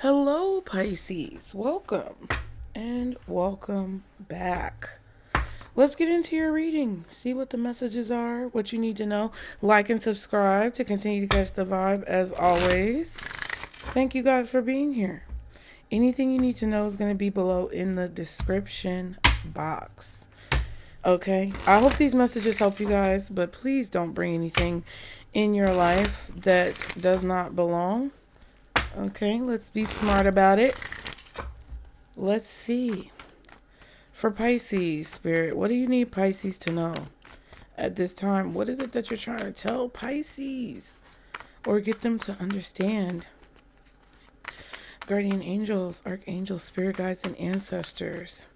Hello, Pisces. Welcome and welcome back. Let's get into your reading. See what the messages are, what you need to know. Like and subscribe to continue to catch the vibe as always. Thank you guys for being here. Anything you need to know is going to be below in the description box. Okay? I hope these messages help you guys, but please don't bring anything in your life that does not belong. Okay, let's be smart about it. Let's see. For Pisces, Spirit, what do you need Pisces to know at this time? What is it that you're trying to tell Pisces or get them to understand? Guardian angels, archangels, spirit guides, and ancestors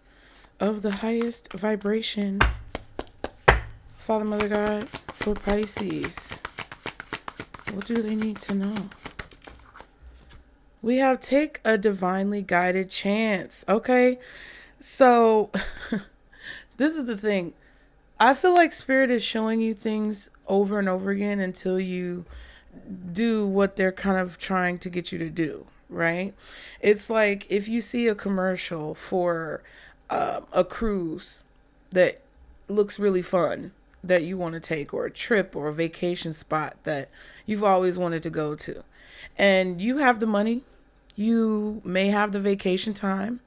of the highest vibration. Father, Mother, God, for Pisces, what do they need to know? We have take a divinely guided chance. Okay. So this is the thing. I feel like Spirit is showing you things over and over again until you do what they're kind of trying to get you to do. Right. It's like if you see a commercial for a cruise that looks really fun that you want to take, or a trip or a vacation spot that you've always wanted to go to, and you have the money, you may have the vacation time,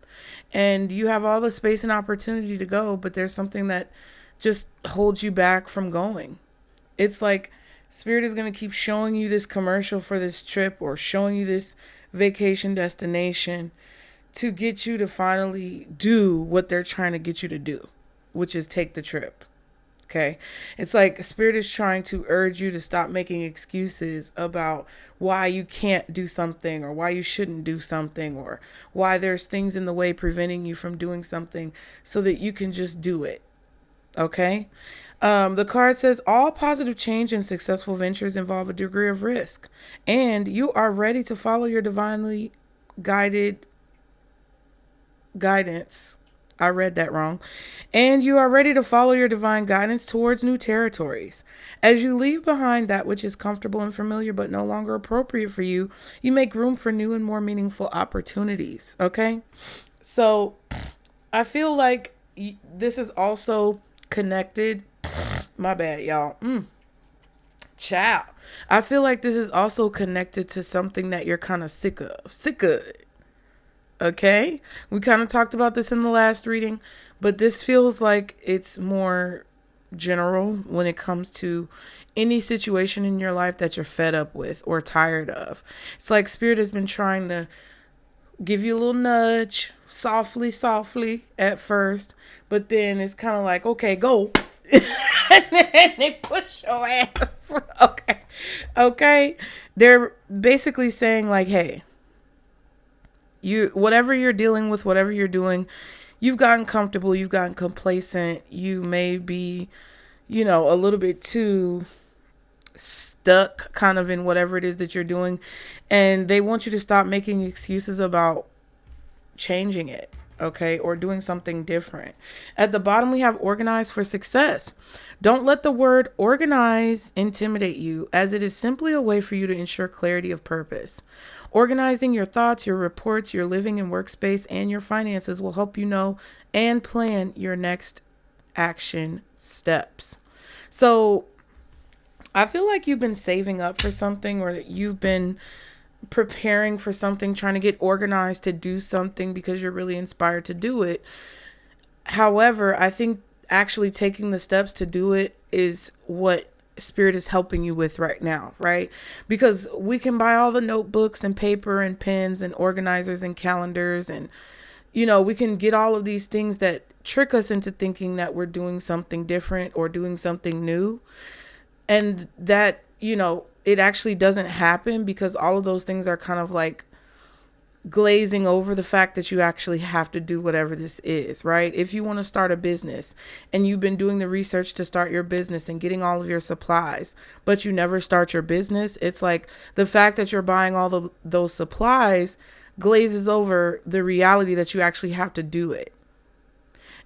and you have all the space and opportunity to go, but there's something that just holds you back from going. It's like Spirit is going to keep showing you this commercial for this trip or showing you this vacation destination to get you to finally do what they're trying to get you to do, which is take the trip. Okay. It's like Spirit is trying to urge you to stop making excuses about why you can't do something or why you shouldn't do something or why there's things in the way preventing you from doing something so that you can just do it. Okay. The card says all positive change and successful ventures involve a degree of risk, and you are ready to follow your divinely guided guidance. I read that wrong. And you are ready to follow your divine guidance towards new territories. As you leave behind that which is comfortable and familiar but no longer appropriate for you, you make room for new and more meaningful opportunities. Okay? So I feel like this is also connected. My bad, y'all. Ciao. I feel like this is also connected to something that you're kind of sick of. Sick of it. Okay, we kind of talked about this in the last reading, but this feels like it's more general when it comes to any situation in your life that you're fed up with or tired of. It's like Spirit has been trying to give you a little nudge, softly at first, but then it's kind of like, okay, go. And then they push your ass. Okay. They're basically saying like, hey, whatever you're dealing with, whatever you're doing, you've gotten comfortable, you've gotten complacent, you may be, a little bit too stuck kind of in whatever it is that you're doing. And they want you to stop making excuses about changing it. Okay, or doing something different. At the bottom, we have organize for success. Don't let the word organize intimidate you, as it is simply a way for you to ensure clarity of purpose. Organizing your thoughts, your reports, your living and workspace, and your finances will help you know and plan your next action steps. So I feel like you've been saving up for something, or that you've been preparing for something, trying to get organized to do something because you're really inspired to do it. However, I think actually taking the steps to do it is what Spirit is helping you with right now, right? Because we can buy all the notebooks and paper and pens and organizers and calendars, and we can get all of these things that trick us into thinking that we're doing something different or doing something new, and that it actually doesn't happen, because all of those things are kind of like glazing over the fact that you actually have to do whatever this is, right? If you want to start a business and you've been doing the research to start your business and getting all of your supplies, but you never start your business, it's like the fact that you're buying all those supplies glazes over the reality that you actually have to do it.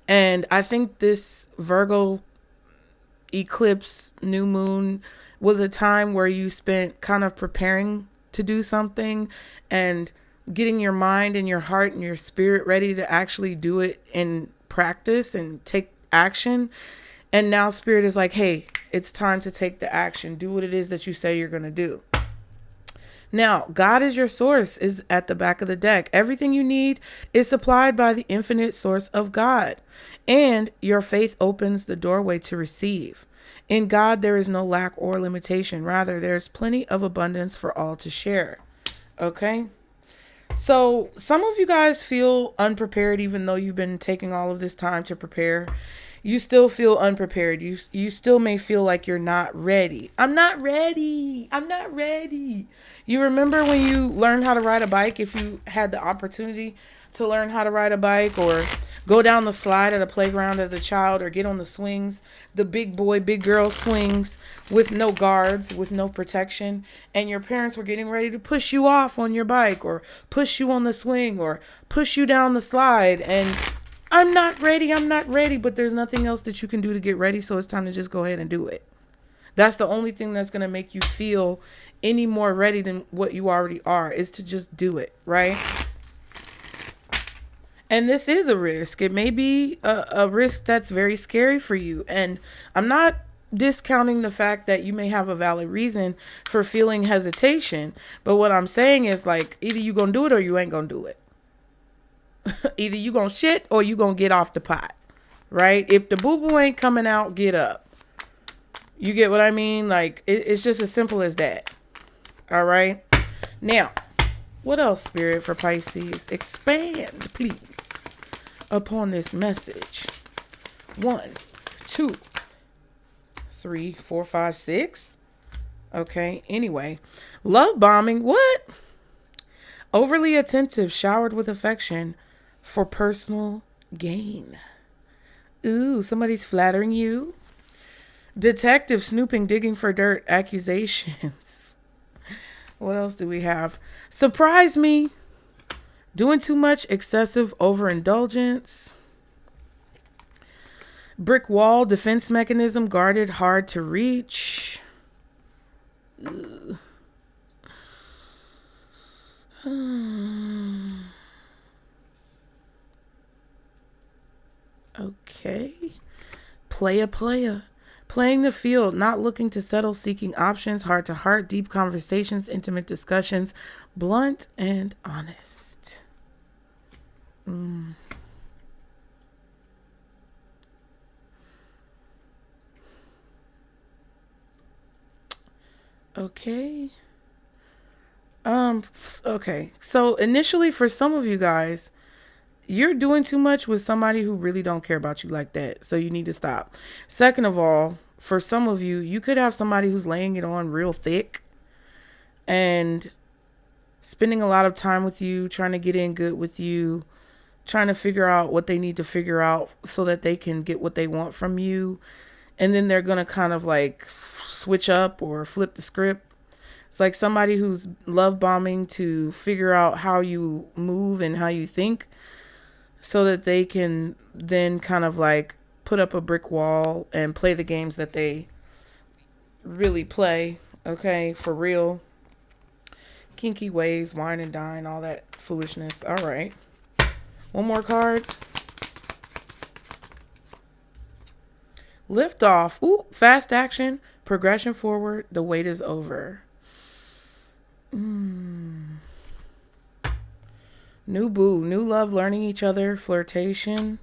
And I think this Virgo eclipse, new moon, was a time where you spent kind of preparing to do something and getting your mind and your heart and your spirit ready to actually do it in practice and take action. And now spirit is like, hey, it's time to take the action. Do what it is that you say you're going to do. Now, God is your source is at the back of the deck. Everything you need is supplied by the infinite source of God. And your faith opens the doorway to receive. In God, there is no lack or limitation. Rather, there's plenty of abundance for all to share. Okay? So some of you guys feel unprepared, even though you've been taking all of this time to prepare. You still feel unprepared. You still may feel like you're not ready. I'm not ready. I'm not ready. You remember when you learned how to ride a bike, if you had the opportunity to learn how to ride a bike or go down the slide at a playground as a child or get on the swings, the big boy, big girl swings with no guards, with no protection, and your parents were getting ready to push you off on your bike or push you on the swing or push you down the slide, and I'm not ready, but there's nothing else that you can do to get ready, so it's time to just go ahead and do it. That's the only thing that's going to make you feel any more ready than what you already are, is to just do it, right? And this is a risk. It may be a risk that's very scary for you. And I'm not discounting the fact that you may have a valid reason for feeling hesitation. But what I'm saying is, like, either you going to do it or you ain't going to do it. Either you going to shit or you going to get off the pot, right? If the boo-boo ain't coming out, get up. You get what I mean? Like, it's just as simple as that. All right. Now, what else, Spirit, for Pisces? Expand, please, upon this message. 1, 2, 3, 4, 5, 6. Okay. Anyway, love bombing. What? Overly attentive, showered with affection for personal gain. Ooh, somebody's flattering you. Detective, snooping, digging for dirt, accusations. What else do we have? Surprise me. Doing too much, excessive overindulgence. Brick wall, defense mechanism, guarded, hard to reach. Okay. Player. Playing the field, not looking to settle, seeking options, heart to heart, deep conversations, intimate discussions, blunt and honest. Okay. Okay. So initially, for some of you guys, you're doing too much with somebody who really don't care about you like that. So you need to stop. Second of all, for some of you, you could have somebody who's laying it on real thick and spending a lot of time with you, trying to get in good with you, trying to figure out what they need to figure out so that they can get what they want from you. And then they're going to kind of like switch up or flip the script. It's like somebody who's love bombing to figure out how you move and how you think, so that they can then kind of like put up a brick wall and play the games that they really play. Okay, for real. Kinky ways, wine and dine, all that foolishness. All right. One more card. Lift off. Ooh, fast action, progression forward. The wait is over. New boo, new love, learning each other, flirtation,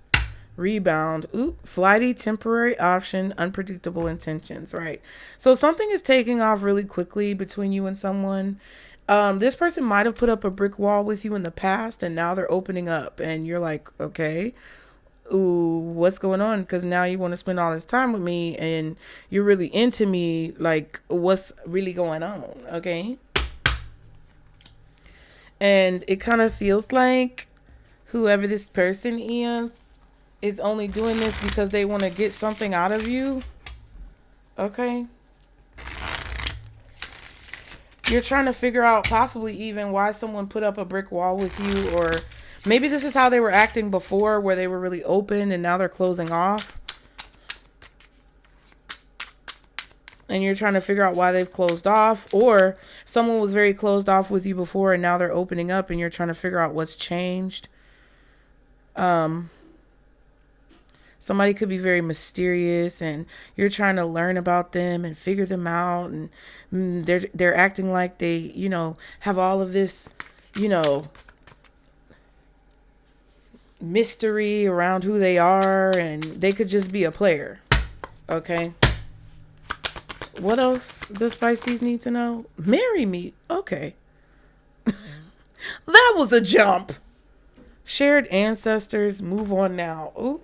rebound. Ooh, flighty, temporary option, unpredictable intentions. Right. So something is taking off really quickly between you and someone. This person might have put up a brick wall with you in the past, and now they're opening up, and you're like, okay, ooh, what's going on? Because now you want to spend all this time with me, and you're really into me. Like, what's really going on? Okay. And it kind of feels like whoever this person is only doing this because they want to get something out of you. Okay. You're trying to figure out possibly even why someone put up a brick wall with you, or maybe this is how they were acting before, where they were really open and now they're closing off. and you're trying to figure out why they've closed off, or someone was very closed off with you before and now they're opening up and you're trying to figure out what's changed. Somebody could be very mysterious and you're trying to learn about them and figure them out, and they're acting like they, you know, have all of this, you know, mystery around who they are, and they could just be a player. Okay. What else does Pisces need to know? Marry me. Okay. That was a jump. Shared ancestors. Move on now. Ooh.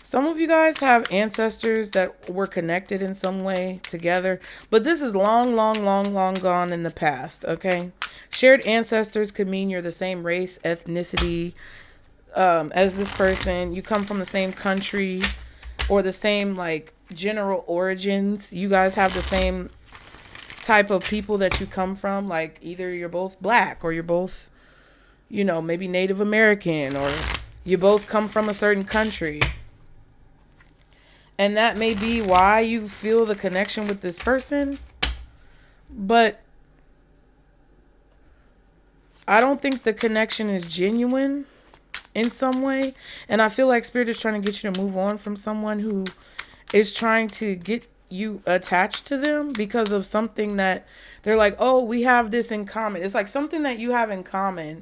Some of you guys have ancestors that were connected in some way together, but this is long gone in the past, okay? Shared ancestors could mean you're the same race, ethnicity as this person. You come from the same country or the same, like, general origins. You guys have the same type of people that you come from. Like, either you're both black or you're both, you know, maybe Native American, or you both come from a certain country. And that may be why you feel the connection with this person. But I don't think the connection is genuine in some way. And I feel like Spirit is trying to get you to move on from someone who is trying to get you attached to them because of something that they're like, oh, we have this in common. It's like something that you have in common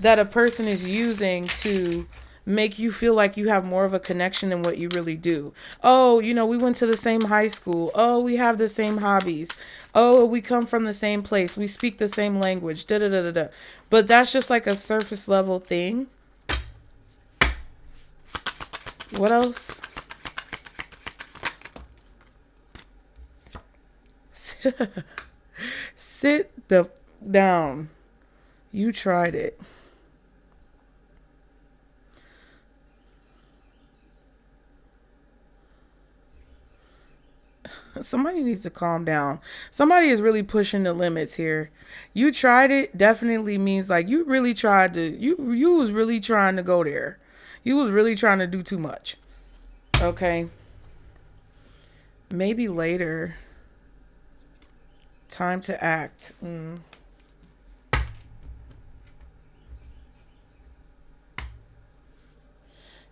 that a person is using to make you feel like you have more of a connection than what you really do. Oh, you know, we went to the same high school. Oh, we have the same hobbies. Oh, we come from the same place. We speak the same language. Da da da da da. But that's just like a surface level thing. What else? Sit down. You tried it. Somebody needs to calm down. Somebody is really pushing the limits here. You tried it definitely means like you really tried to, you was really trying to go there. You was really trying to do too much. Okay. Maybe later. Time to act.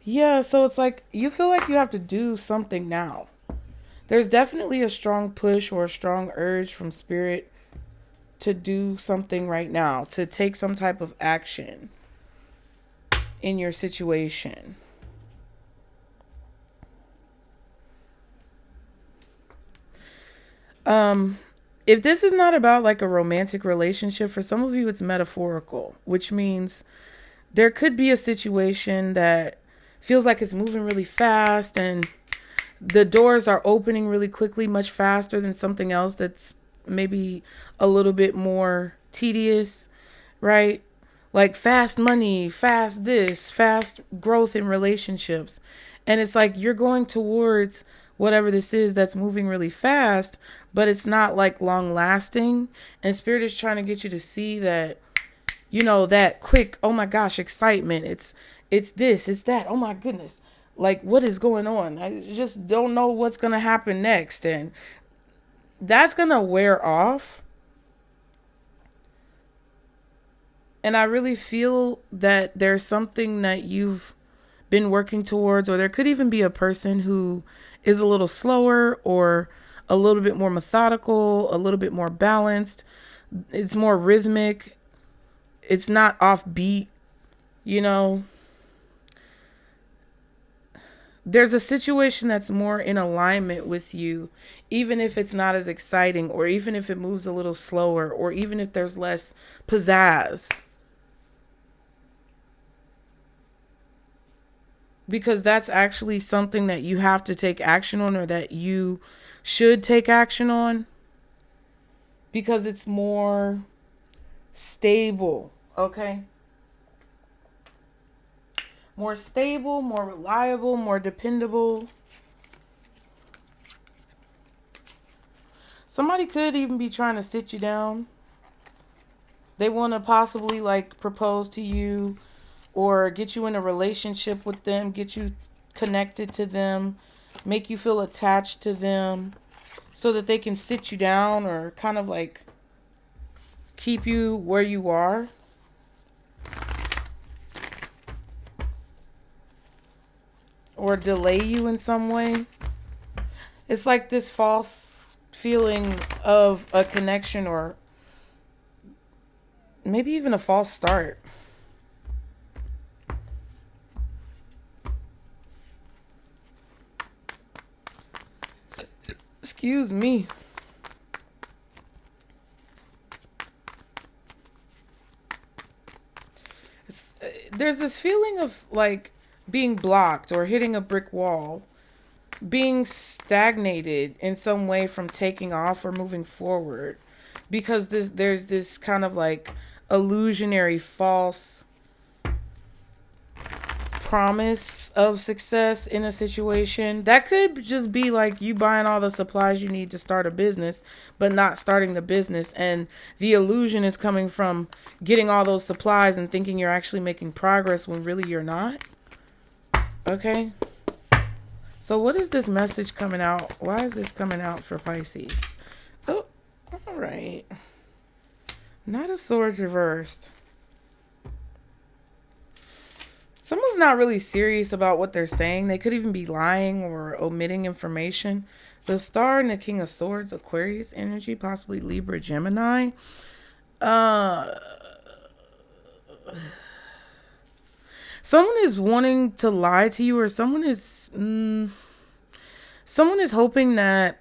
Yeah, so it's like you feel like you have to do something now. There's definitely a strong push or a strong urge from Spirit to do something right now, to take some type of action in your situation. If this is not about like a romantic relationship, for some of you it's metaphorical, which means there could be a situation that feels like it's moving really fast and the doors are opening really quickly, much faster than something else that's maybe a little bit more tedious, right? Like fast money, fast this, fast growth in relationships. And it's like you're going towards whatever this is that's moving really fast, but it's not like long lasting. And Spirit is trying to get you to see that, you know, that quick, oh my gosh, excitement. It's this, it's that. Oh my goodness. Like, what is going on? I just don't know what's going to happen next. And that's going to wear off. And I really feel that there's something that you've been working towards, or there could even be a person who is a little slower or a little bit more methodical, a little bit more balanced. It's more rhythmic. It's not offbeat, you know. There's a situation that's more in alignment with you, even if it's not as exciting, or even if it moves a little slower, or even if there's less pizzazz. Because that's actually something that you have to take action on, or that you should take action on. Because it's more stable, okay? More stable, more reliable, more dependable. Somebody could even be trying to sit you down. They want to possibly like propose to you or get you in a relationship with them, get you connected to them. make you feel attached to them so that they can sit you down or kind of like keep you where you are. Or delay you in some way. It's like this false feeling of a connection, or maybe even a false start. Excuse me. There's this feeling of like being blocked or hitting a brick wall, being stagnated in some way from taking off or moving forward, because there's this kind of like illusionary false promise of success in a situation. That could just be like you buying all the supplies you need to start a business but not starting the business, and the illusion is coming from getting all those supplies and thinking you're actually making progress when really you're not. Okay, so what is this message coming out? Why is this coming out for Pisces? Oh, all right. Knight of Swords reversed. Someone's not really serious about what they're saying. They could even be lying or omitting information. The Star and the King of Swords, Aquarius energy, possibly Libra, Gemini. Someone is wanting to lie to you, or someone is hoping that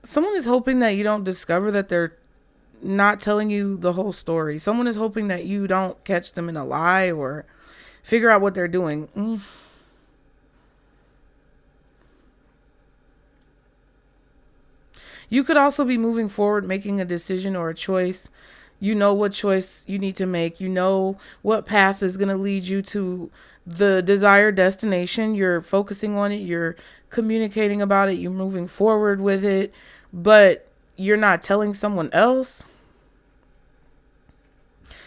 someone is hoping that you don't discover that they're not telling you the whole story. Someone is hoping that you don't catch them in a lie or figure out what they're doing. You could also be moving forward, making a decision or a choice. You know what choice you need to make. You know what path is going to lead you to the desired destination. You're focusing on it. You're communicating about it. You're moving forward with it. But you're not telling someone else.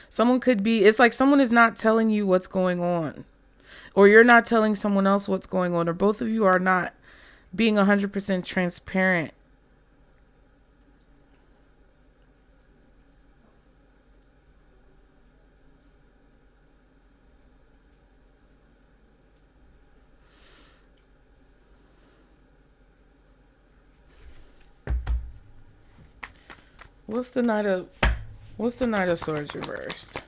Someone could be, it's like someone is not telling you what's going on. Or you're not telling someone else what's going on. Or both of you are not being 100% transparent. What's the Knight of Swords reversed?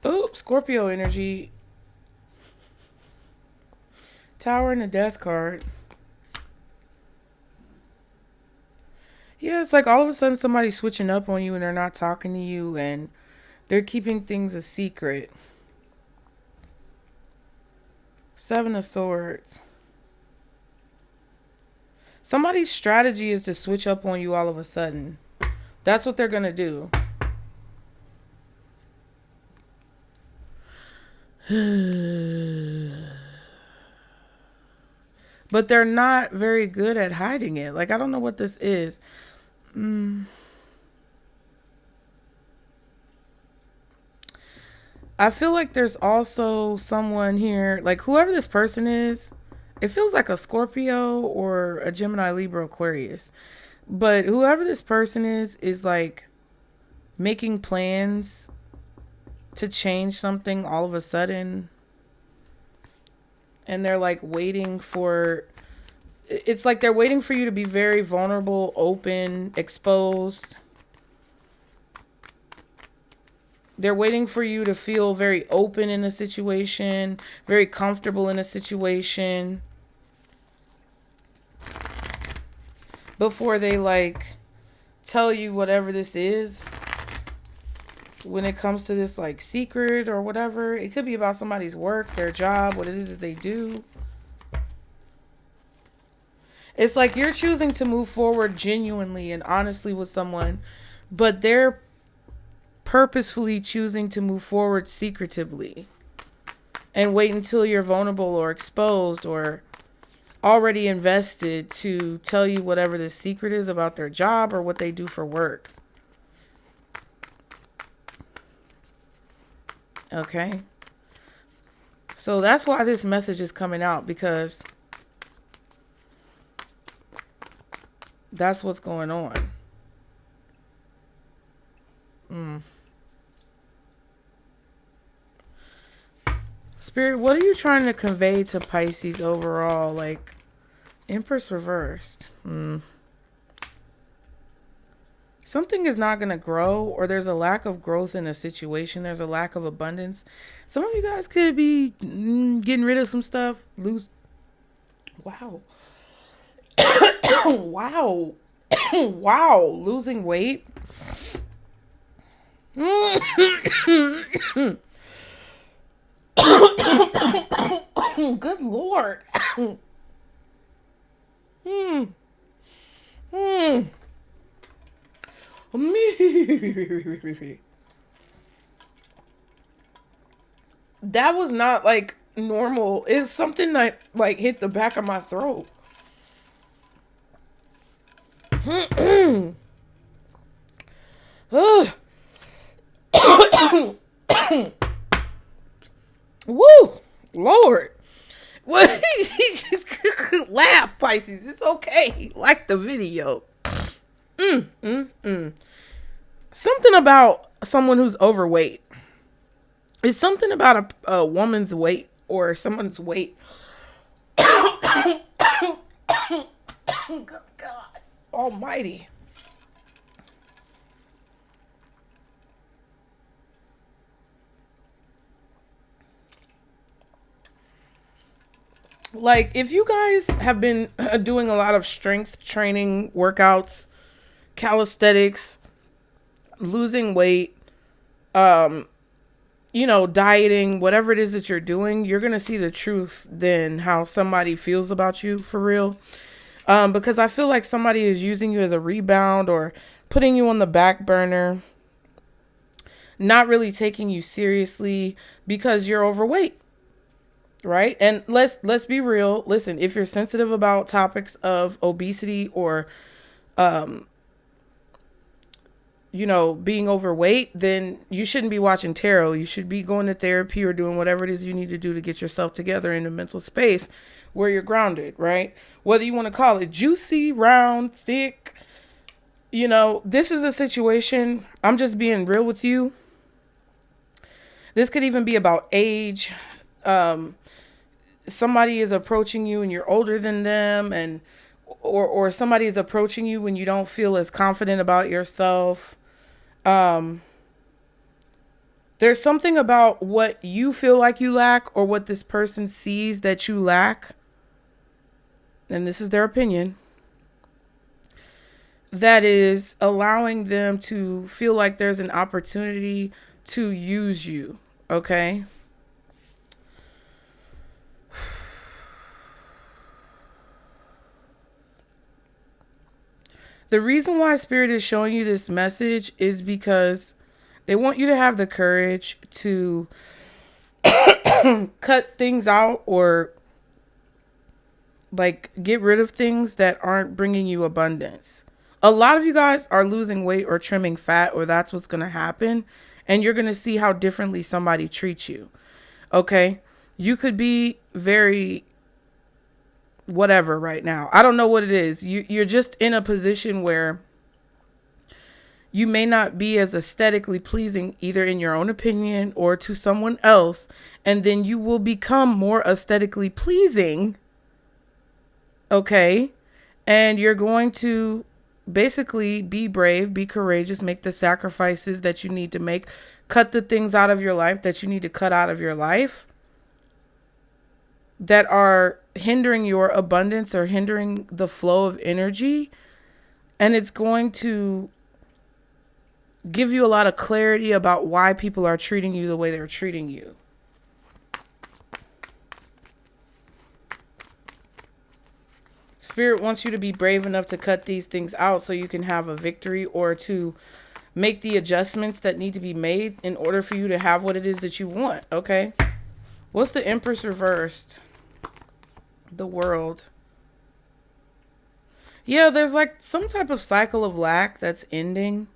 Oh, Scorpio energy. Tower and the Death card. Yeah, it's like all of a sudden somebody's switching up on you and they're not talking to you and they're keeping things a secret. Seven of Swords. Somebody's strategy is to switch up on you all of a sudden. That's what they're going to do. But they're not very good at hiding it. Like, I don't know what this is. I feel like there's also someone here, like whoever this person is, it feels like a Scorpio or a Gemini, Libra, Aquarius. But whoever this person is like making plans to change something all of a sudden. And they're like waiting for, it's like they're waiting for you to be very vulnerable, open, exposed. They're waiting for you to feel very open in a situation, very comfortable in a situation, before they like tell you whatever this is. When it comes to this like secret or whatever, it could be about somebody's work, their job, what it is that they do. It's like you're choosing to move forward genuinely and honestly with someone, but they're purposefully choosing to move forward secretively and wait until you're vulnerable or exposed or already invested to tell you whatever the secret is about their job or what they do for work. Okay. So that's why this message is coming out, because that's what's going on. Spirit, what are you trying to convey to Pisces overall? Like, Empress reversed. Something is not going to grow, or there's a lack of growth in a situation. There's a lack of abundance. Some of you guys could be getting rid of some stuff. Wow. Wow. Wow. Losing weight. Good Lord. That was not like normal. It's something that like hit the back of my throat. Woo, Lord. What? He just laugh, Pisces. It's okay. Like the video. Something about someone who's overweight. It's something about a woman's weight or someone's weight. God almighty. Like, if you guys have been doing a lot of strength training, workouts, calisthenics, losing weight, dieting, whatever it is that you're doing, you're going to see the truth then how somebody feels about you for real. Because I feel like somebody is using you as a rebound or putting you on the back burner, not really taking you seriously because you're overweight. Right? And let's be real. Listen, if you're sensitive about topics of obesity or, being overweight, then you shouldn't be watching tarot. You should be going to therapy or doing whatever it is you need to do to get yourself together in a mental space where you're grounded, right? Whether you want to call it juicy, round, thick, this is a situation. I'm just being real with you. This could even be about age. Somebody is approaching you and you're older than them, and or somebody is approaching you when you don't feel as confident about yourself. There's something about what you feel like you lack or what this person sees that you lack, and this is their opinion, that is allowing them to feel like there's an opportunity to use you, okay? The reason why Spirit is showing you this message is because they want you to have the courage to cut things out or like get rid of things that aren't bringing you abundance. A lot of you guys are losing weight or trimming fat, or that's what's going to happen. And you're going to see how differently somebody treats you. Okay? You could be very whatever right now. I don't know what it is. You're just in a position where you may not be as aesthetically pleasing either in your own opinion or to someone else. And then you will become more aesthetically pleasing. Okay? And you're going to basically be brave, be courageous, make the sacrifices that you need to make, cut the things out of your life that you need to cut out of your life that are hindering your abundance or hindering the flow of energy. And it's going to give you a lot of clarity about why people are treating you the way they're treating you. Spirit wants you to be brave enough to cut these things out so you can have a victory, or to make the adjustments that need to be made in order for you to have what it is that you want. Okay. What's the Empress reversed? The World. Yeah, there's like some type of cycle of lack that's ending.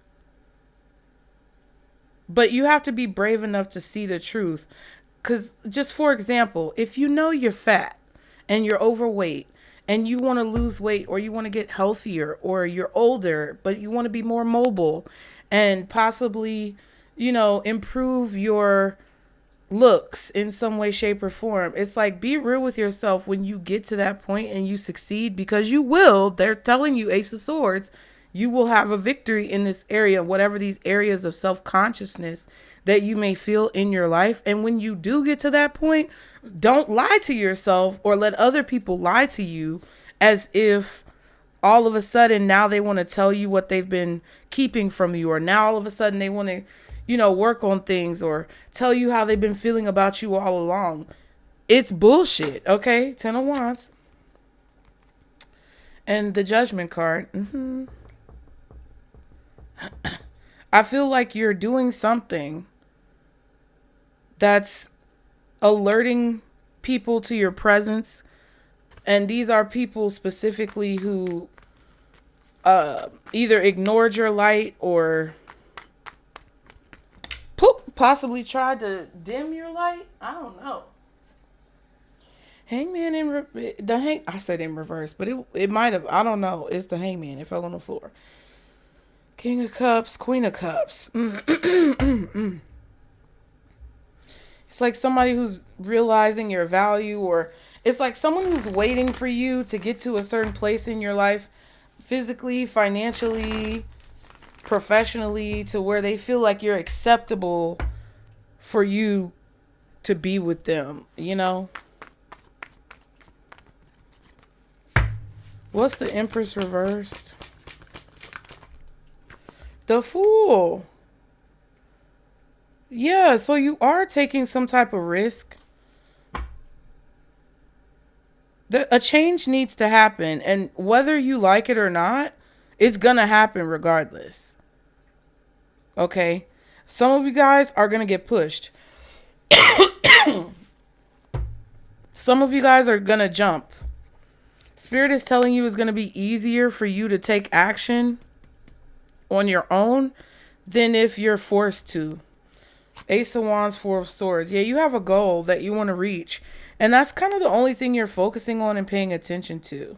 But you have to be brave enough to see the truth. Because just for example, if you know you're fat and you're overweight and you want to lose weight or you want to get healthier or you're older, but you want to be more mobile and possibly, improve your looks in some way, shape, or form. It's like, be real with yourself when you get to that point and you succeed, because you will. They're telling you, Ace of Swords, you will have a victory in this area, whatever these areas of self-consciousness that you may feel in your life. And when you do get to that point, don't lie to yourself or let other people lie to you as if all of a sudden now they want to tell you what they've been keeping from you, or now all of a sudden they want to, work on things or tell you how they've been feeling about you all along. It's bullshit, okay? 10 of Wands. And the Judgment card. I feel like you're doing something that's alerting people to your presence. And these are people specifically who either ignored your light or possibly tried to dim your light. I don't know. Hangman I said in reverse, but it might have. I don't know. It's the Hangman. It fell on the floor. King of Cups, Queen of Cups. It's like somebody who's realizing your value, or it's like someone who's waiting for you to get to a certain place in your life, physically, financially, professionally, to where they feel like you're acceptable for you to be with them, What's the Empress reversed? The Fool. Yeah, so you are taking some type of risk. A change needs to happen, and whether you like it or not, it's gonna happen regardless. Okay? Some of you guys are gonna get pushed. Some of you guys are gonna jump. Spirit is telling you it's gonna be easier for you to take action on your own than if you're forced to. Ace of Wands, Four of Swords. Yeah, you have a goal that you want to reach. And that's kind of the only thing you're focusing on and paying attention to.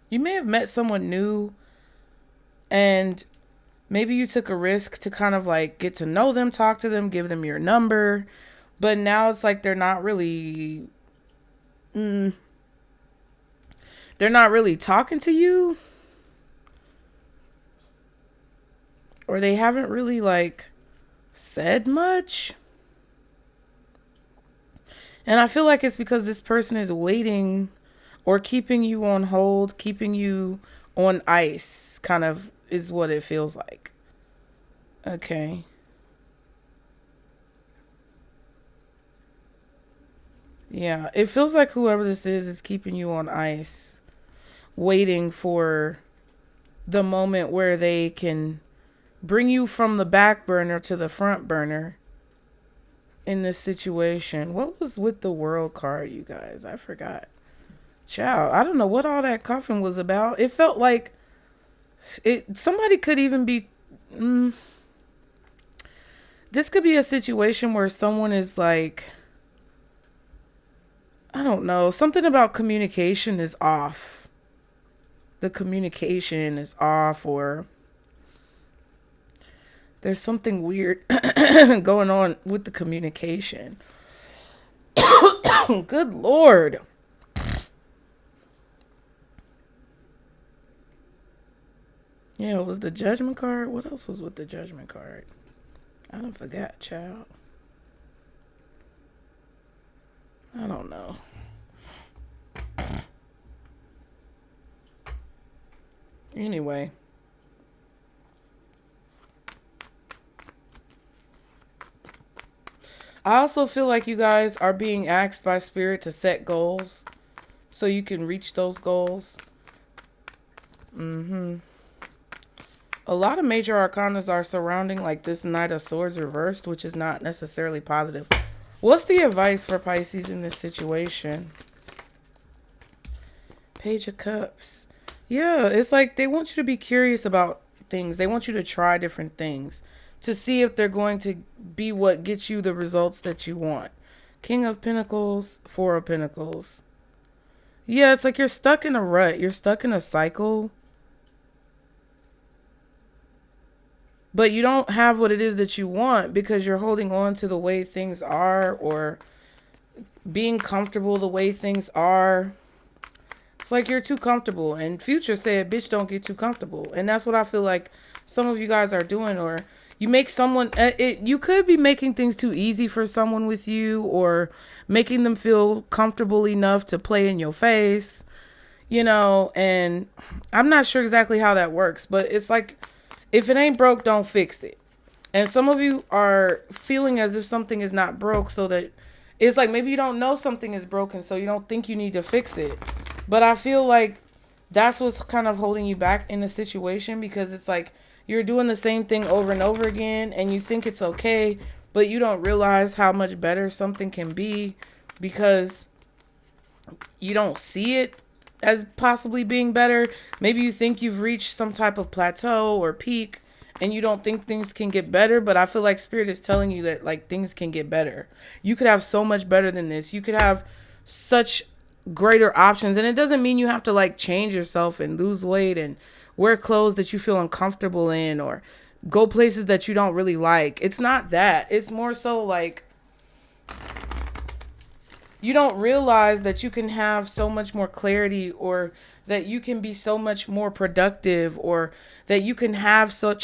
You may have met someone new and maybe you took a risk to kind of like get to know them, talk to them, give them your number. But now it's like they're not really talking to you. Or they haven't really like said much. And I feel like it's because this person is waiting or keeping you on hold, keeping you on ice, kind of is what it feels like. Okay. Yeah, it feels like whoever this is keeping you on ice, waiting for the moment where they can bring you from the back burner to the front burner in this situation. What was with the World card, you guys? I forgot. Child, I don't know what all that coughing was about. It felt like somebody could even be... this could be a situation where someone is like... I don't know. Something about communication is off. The communication is off, or... there's something weird going on with the communication. Good Lord. Yeah, it was the Judgment card. What else was with the Judgment card? I don't forgot, child. I don't know. Anyway. I also feel like you guys are being asked by Spirit to set goals so you can reach those goals. A lot of major arcanas are surrounding like this Knight of Swords reversed, which is not necessarily positive. What's the advice for Pisces in this situation? Page of Cups. Yeah, it's like they want you to be curious about things. They want you to try different things to see if they're going to be what gets you the results that you want. King of Pentacles, Four of Pentacles. Yeah, it's like you're stuck in a rut. You're stuck in a cycle. But you don't have what it is that you want because you're holding on to the way things are or being comfortable the way things are. It's like you're too comfortable. And Future said, bitch, don't get too comfortable. And that's what I feel like some of you guys are doing. Or you make someone, you could be making things too easy for someone with you, or making them feel comfortable enough to play in your face, you know. And I'm not sure exactly how that works, but it's like, if it ain't broke, don't fix it. And some of you are feeling as if something is not broke, so that it's like maybe you don't know something is broken, so you don't think you need to fix it. But I feel like that's what's kind of holding you back in the situation, because it's like you're doing the same thing over and over again and you think it's okay, but you don't realize how much better something can be because you don't see it as possibly being better. Maybe you think you've reached some type of plateau or peak and you don't think things can get better, but I feel like Spirit is telling you that like things can get better. You could have so much better than this. You could have such greater options, and it doesn't mean you have to like change yourself and lose weight and wear clothes that you feel uncomfortable in or go places that you don't really like. It's not that. It's more so like you don't realize that you can have so much more clarity, or that you can be so much more productive, or that you can have so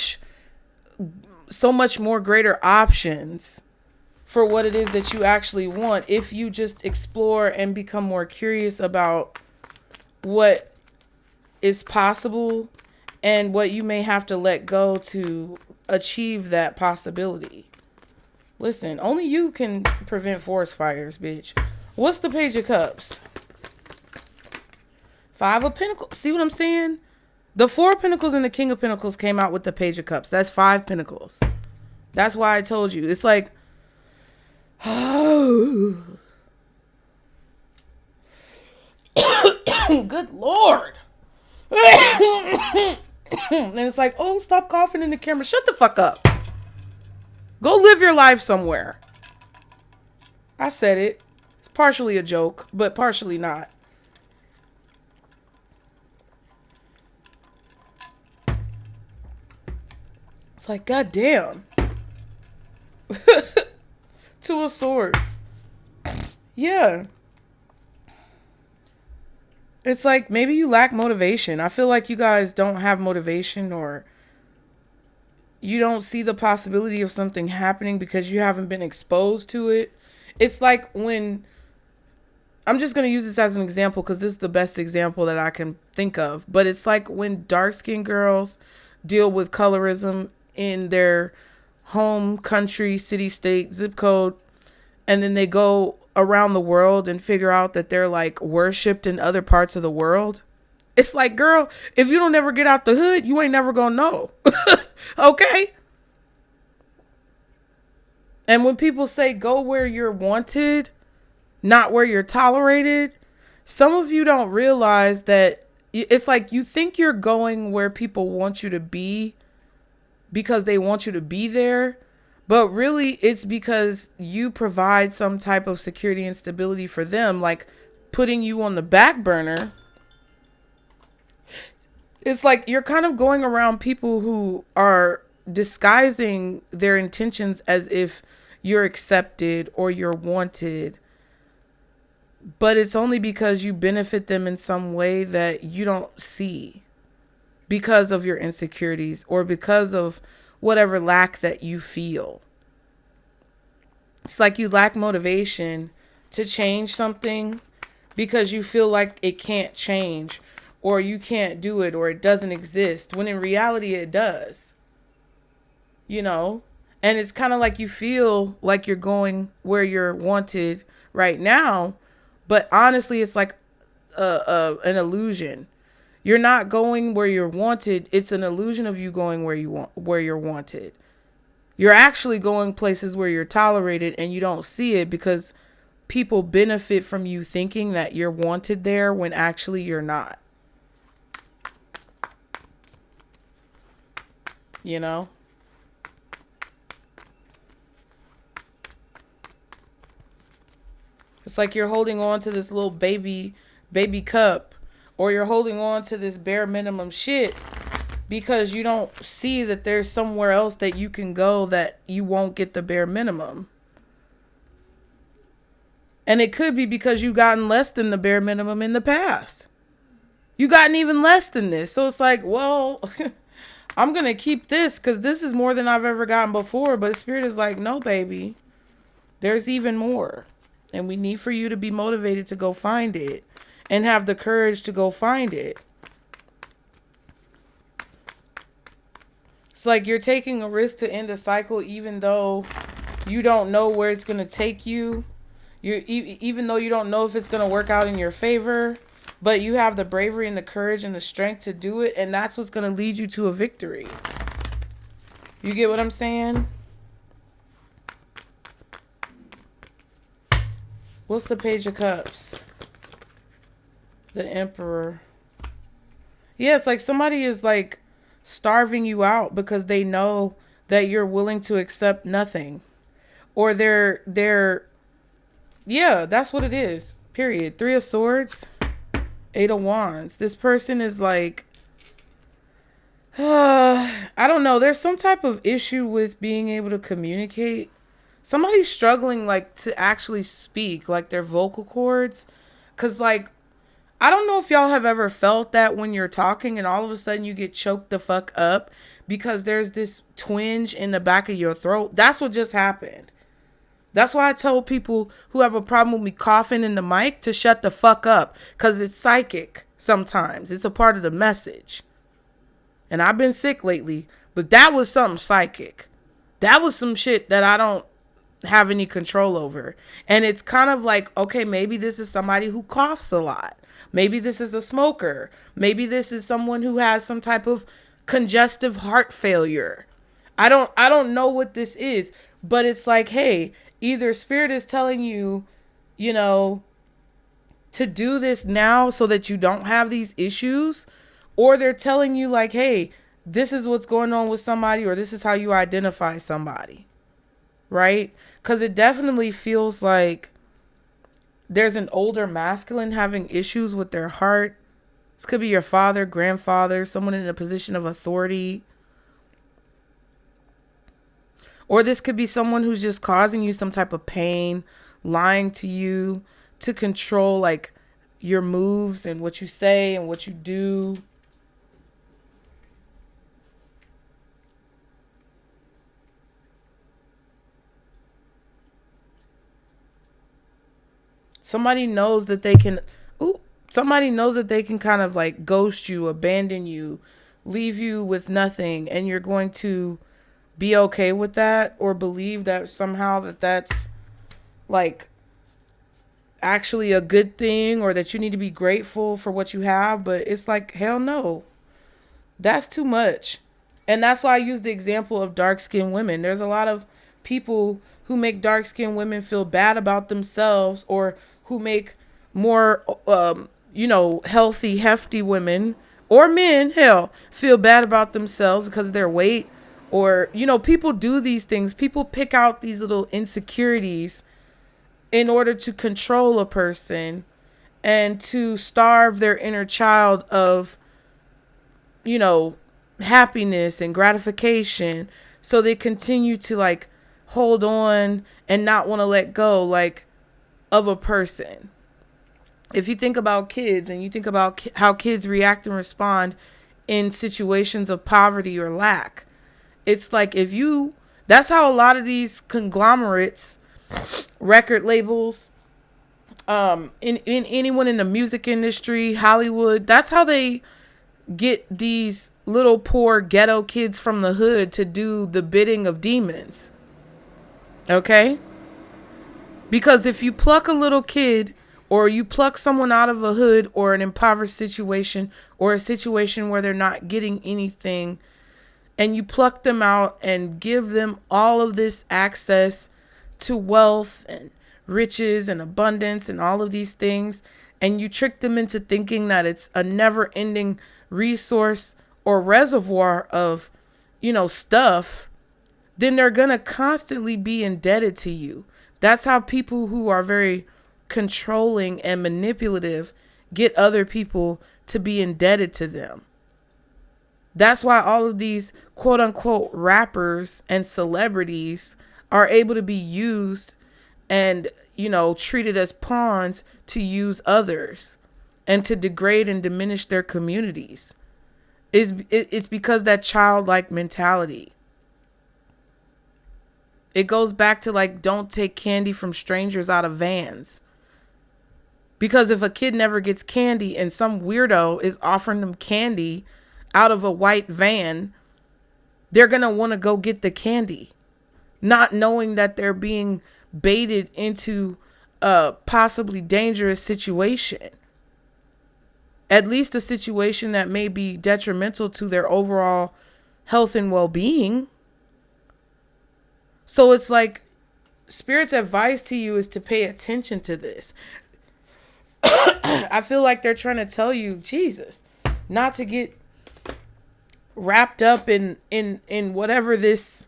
much more greater options for what it is that you actually want if you just explore and become more curious about what is possible and what you may have to let go to achieve that possibility. Listen, only you can prevent forest fires, bitch. What's the Page of Cups? Five of Pentacles. See what I'm saying? The Four of Pentacles and the King of Pentacles came out with the Page of Cups. That's five Pentacles. That's why I told you. It's like, oh, good Lord. And it's like, oh, stop coughing in the camera. Shut the fuck up. Go live your life somewhere. I said it. It's partially a joke, but partially not. It's like, goddamn. Two of Swords. Yeah. It's like maybe you lack motivation. I feel like you guys don't have motivation, or you don't see the possibility of something happening because you haven't been exposed to it. It's like when, I'm just going to use this as an example because this is the best example that I can think of. But it's like when dark-skinned girls deal with colorism in their home country, city, state, zip code, and then they go around the world and figure out that they're like worshipped in other parts of the world. It's like, girl, if you don't ever get out the hood, you ain't never gonna know. Okay? And when people say go where you're wanted, not where you're tolerated, some of you don't realize that it's like you think you're going where people want you to be because they want you to be there. But really, it's because you provide some type of security and stability for them, like putting you on the back burner. It's like you're kind of going around people who are disguising their intentions as if you're accepted or you're wanted. But it's only because you benefit them in some way that you don't see because of your insecurities or because of whatever lack that you feel. It's like you lack motivation to change something because you feel like it can't change, or you can't do it, or it doesn't exist, when in reality it does. You know? And it's kind of like you feel like you're going where you're wanted right now, but honestly it's like an illusion. You're not going where you're wanted. It's an illusion of you going where you're wanted. You're actually going places where you're tolerated, and you don't see it because people benefit from you thinking that you're wanted there when actually you're not. you know? It's like you're holding on to this little baby cup, or you're holding on to this bare minimum shit because you don't see that there's somewhere else that you can go that you won't get the bare minimum. And it could be because you've gotten less than the bare minimum in the past. You gotten even less than this. So it's like, well, I'm going to keep this because this is more than I've ever gotten before. But Spirit is like, no, baby, there's even more. And we need for you to be motivated to go find it and have the courage to go find it. It's like you're taking a risk to end a cycle even though you don't know where it's going to take you. Even though you don't know if it's going to work out in your favor, but you have the bravery and the courage and the strength to do it, and that's what's going to lead you to a victory. You get what I'm saying? What's the Page of Cups? The Emperor. Yeah, it's like somebody is like starving you out because they know that you're willing to accept nothing. Or yeah, that's what it is. Period. 3 of Swords. 8 of Wands. This person is like, I don't know. There's some type of issue with being able to communicate. Somebody's struggling like to actually speak, like their vocal cords. Cause like, I don't know if y'all have ever felt that when you're talking and all of a sudden you get choked the fuck up because there's this twinge in the back of your throat. That's what just happened. That's why I tell people who have a problem with me coughing in the mic to shut the fuck up. Because it's psychic sometimes. It's a part of the message. And I've been sick lately. But that was something psychic. That was some shit that I don't have any control over. And it's kind of like, okay, maybe this is somebody who coughs a lot. Maybe this is a smoker. Maybe this is someone who has some type of congestive heart failure. I don't know what this is. But it's like, hey, either Spirit is telling you, you know, to do this now so that you don't have these issues, or they're telling you like, hey, this is what's going on with somebody, or this is how you identify somebody, right? Because it definitely feels like there's an older masculine having issues with their heart. This could be your father, grandfather, someone in a position of authority. Or this could be someone who's just causing you some type of pain, lying to you to control like your moves and what you say and what you do. Somebody knows that they can kind of like ghost you, abandon you, leave you with nothing, and you're going to be okay with that, or believe that somehow that's like actually a good thing, or that you need to be grateful for what you have. But it's like, hell no, that's too much. And that's why I use the example of dark-skinned women. There's a lot of people who make dark-skinned women feel bad about themselves, or who make more healthy, hefty women or men, hell, feel bad about themselves because of their weight. Or, people do these things. People pick out these little insecurities in order to control a person and to starve their inner child of, happiness and gratification. So they continue to like hold on and not want to let go like of a person. If you think about kids and you think about how kids react and respond in situations of poverty or lack, it's like that's how a lot of these conglomerates, record labels, in anyone in the music industry, Hollywood, that's how they get these little poor ghetto kids from the hood to do the bidding of demons. Okay? Because if you pluck a little kid, or you pluck someone out of a hood or an impoverished situation, or a situation where they're not getting anything, and you pluck them out and give them all of this access to wealth and riches and abundance and all of these things, and you trick them into thinking that it's a never-ending resource or reservoir of stuff, then they're going to constantly be indebted to you. That's how people who are very controlling and manipulative get other people to be indebted to them. That's why all of these quote unquote rappers and celebrities are able to be used and, treated as pawns to use others and to degrade and diminish their communities. It's because that childlike mentality. It goes back to don't take candy from strangers out of vans. Because if a kid never gets candy and some weirdo is offering them candy out of a white van, they're going to want to go get the candy, not knowing that they're being baited into a possibly dangerous situation. At least a situation that may be detrimental to their overall health and well-being. So it's Spirit's advice to you is to pay attention to this. I feel like they're trying to tell you, Jesus, not to get wrapped up in whatever this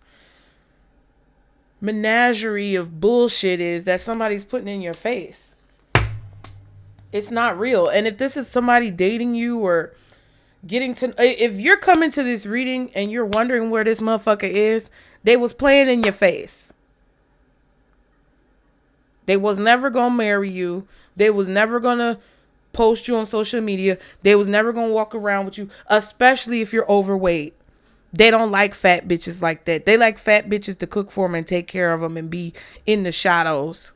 menagerie of bullshit is that somebody's putting in your face. It's not real. And if this is somebody dating you or if you're coming to this reading and you're wondering where this motherfucker is, they was playing in your face. They was never gonna marry you. They was never gonna post you on social media. They was never gonna walk around with you, especially if you're overweight. They don't like fat bitches like that. They like fat bitches to cook for them and take care of them and be in the shadows.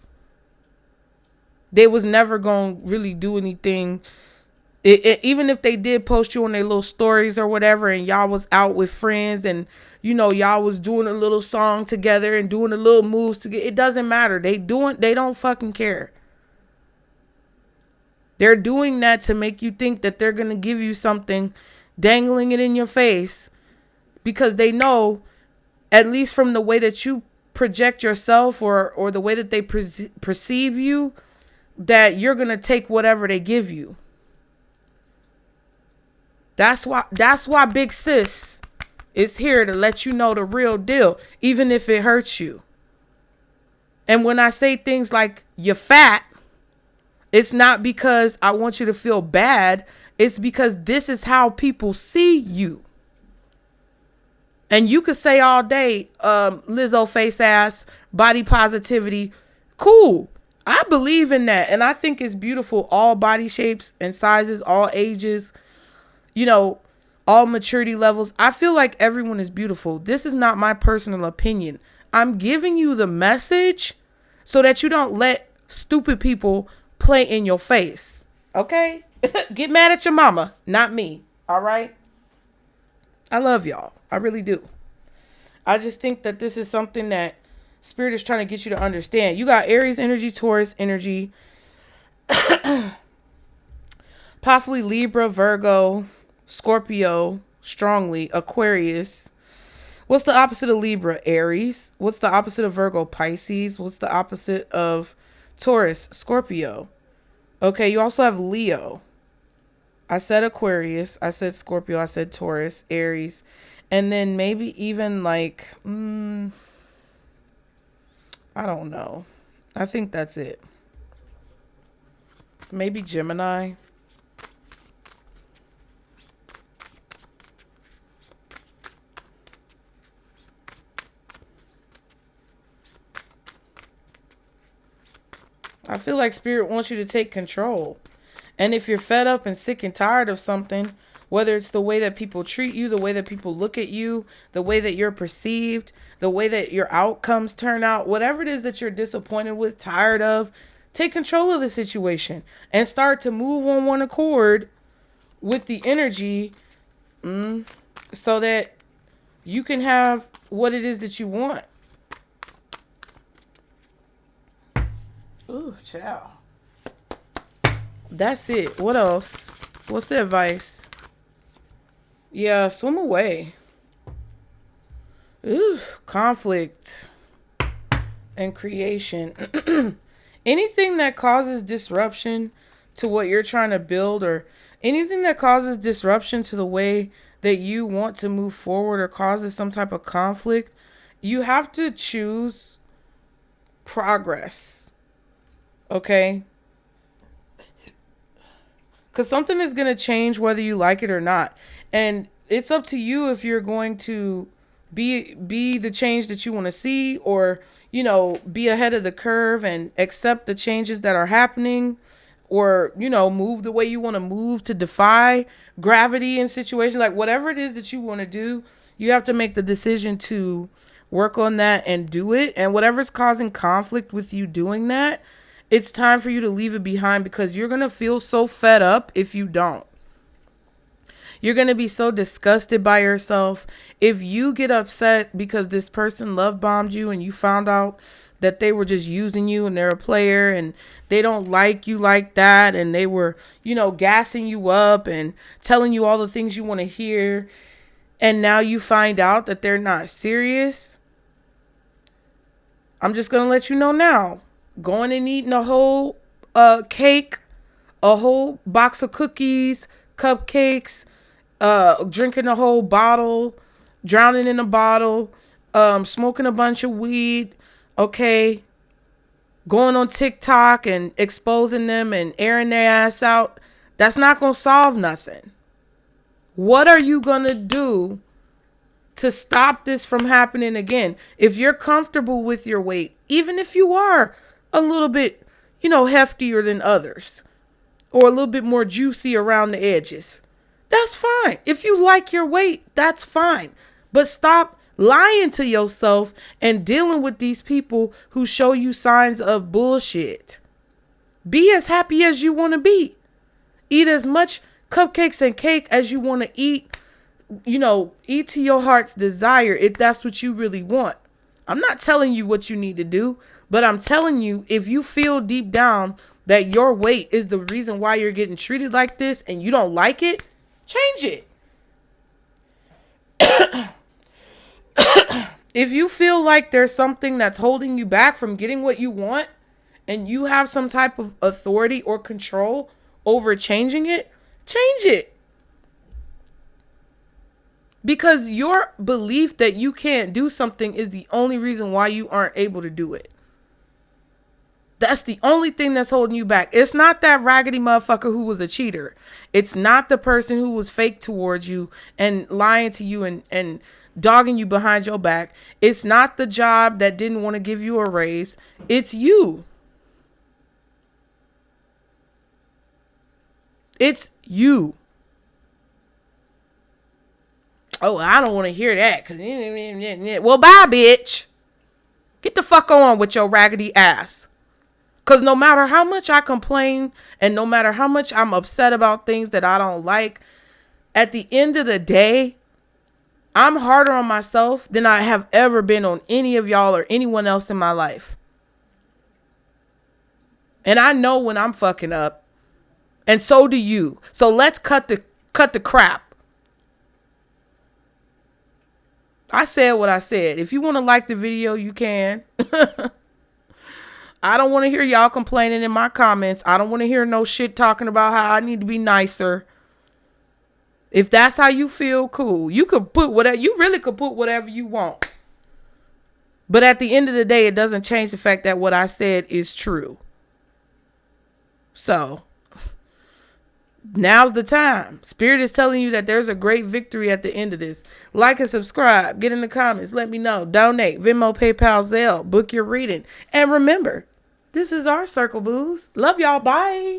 They was never gonna really do anything. Even if they did post you on their little stories or whatever, and y'all was out with friends and y'all was doing a little song together and doing a little moves together, it doesn't matter. They don't fucking care. They're doing that to make you think that they're gonna give you something, dangling it in your face, because they know, at least from the way that you project yourself or the way that they perceive you, that you're gonna take whatever they give you. That's why Big Sis is here to let you know the real deal, even if it hurts you. And when I say things like you're fat, it's not because I want you to feel bad. It's because this is how people see you. And you could say all day, Lizzo face ass, body positivity. Cool. I believe in that. And I think it's beautiful. All body shapes and sizes, all ages, all maturity levels. I feel like everyone is beautiful. This is not my personal opinion. I'm giving you the message so that you don't let stupid people play in your face. Okay? Get mad at your mama, not me. All right? I love y'all. I really do. I just think that this is something that Spirit is trying to get you to understand. You got Aries energy, Taurus energy, possibly Libra, Virgo, Scorpio, strongly, Aquarius. What's the opposite of Libra? Aries. What's the opposite of Virgo? Pisces. What's the opposite of Taurus? Scorpio. Okay, you also have Leo. I said Aquarius. I said Scorpio. I said Taurus, Aries. And then maybe even I don't know. I think that's it. Maybe Gemini. I feel like Spirit wants you to take control. And if you're fed up and sick and tired of something, whether it's the way that people treat you, the way that people look at you, the way that you're perceived, the way that your outcomes turn out, whatever it is that you're disappointed with, tired of, take control of the situation and start to move on one accord with the energy so that you can have what it is that you want. Ooh, child. That's it. What else? What's the advice? Yeah, swim away. Ooh, conflict and creation. Anything that causes disruption to what you're trying to build, or anything that causes disruption to the way that you want to move forward or causes some type of conflict, you have to choose progress. Okay? Because something is going to change whether you like it or not. And it's up to you if you're going to be the change that you want to see, or, you know, be ahead of the curve and accept the changes that are happening, or, you know, move the way you want to move to defy gravity in situations. Like, whatever it is that you want to do, you have to make the decision to work on that and do it. And whatever's causing conflict with you doing that, it's time for you to leave it behind, because you're going to feel so fed up if you don't. You're going to be so disgusted by yourself. If you get upset because this person love bombed you and you found out that they were just using you and they're a player and they don't like you like that, and they were, you know, gassing you up and telling you all the things you want to hear, and now you find out that they're not serious, I'm just going to let you know now. Going and eating a whole cake, a whole box of cookies, cupcakes, drinking a whole bottle, drowning in a bottle, smoking a bunch of weed, okay, going on TikTok and exposing them and airing their ass out, that's not going to solve nothing. What are you going to do to stop this from happening again? If you're comfortable with your weight, even if you are a little bit, you know, heftier than others, or a little bit more juicy around the edges, that's fine. If you like your weight, that's fine. But stop lying to yourself and dealing with these people who show you signs of bullshit. Be as happy as you want to be. Eat as much cupcakes and cake as you want to eat. You know, eat to your heart's desire if that's what you really want. I'm not telling you what you need to do, but I'm telling you, if you feel deep down that your weight is the reason why you're getting treated like this and you don't like it, change it. If you feel like there's something that's holding you back from getting what you want, and you have some type of authority or control over changing it, change it. Because your belief that you can't do something is the only reason why you aren't able to do it. That's the only thing that's holding you back. It's not that raggedy motherfucker who was a cheater. It's not the person who was fake towards you and lying to you and dogging you behind your back. It's not the job that didn't want to give you a raise. It's you. It's you. Oh, I don't want to hear that. Well, bye, bitch. Get the fuck on with your raggedy ass. Because no matter how much I complain and no matter how much I'm upset about things that I don't like, at the end of the day, I'm harder on myself than I have ever been on any of y'all or anyone else in my life. And I know when I'm fucking up. And so do you. So let's cut the crap. I said what I said. If you want to like the video, you can. I don't want to hear y'all complaining in my comments. I don't want to hear no shit talking about how I need to be nicer. If that's how you feel, cool. You could put whatever, you really could put whatever you want. But at the end of the day, it doesn't change the fact that what I said is true. So, now's the time. Spirit is telling you that there's a great victory at the end of this. Like and subscribe. Get in the comments. Let me know. Donate. Venmo, PayPal, Zelle. Book your reading. And remember, this is our circle, booze. Love y'all. Bye.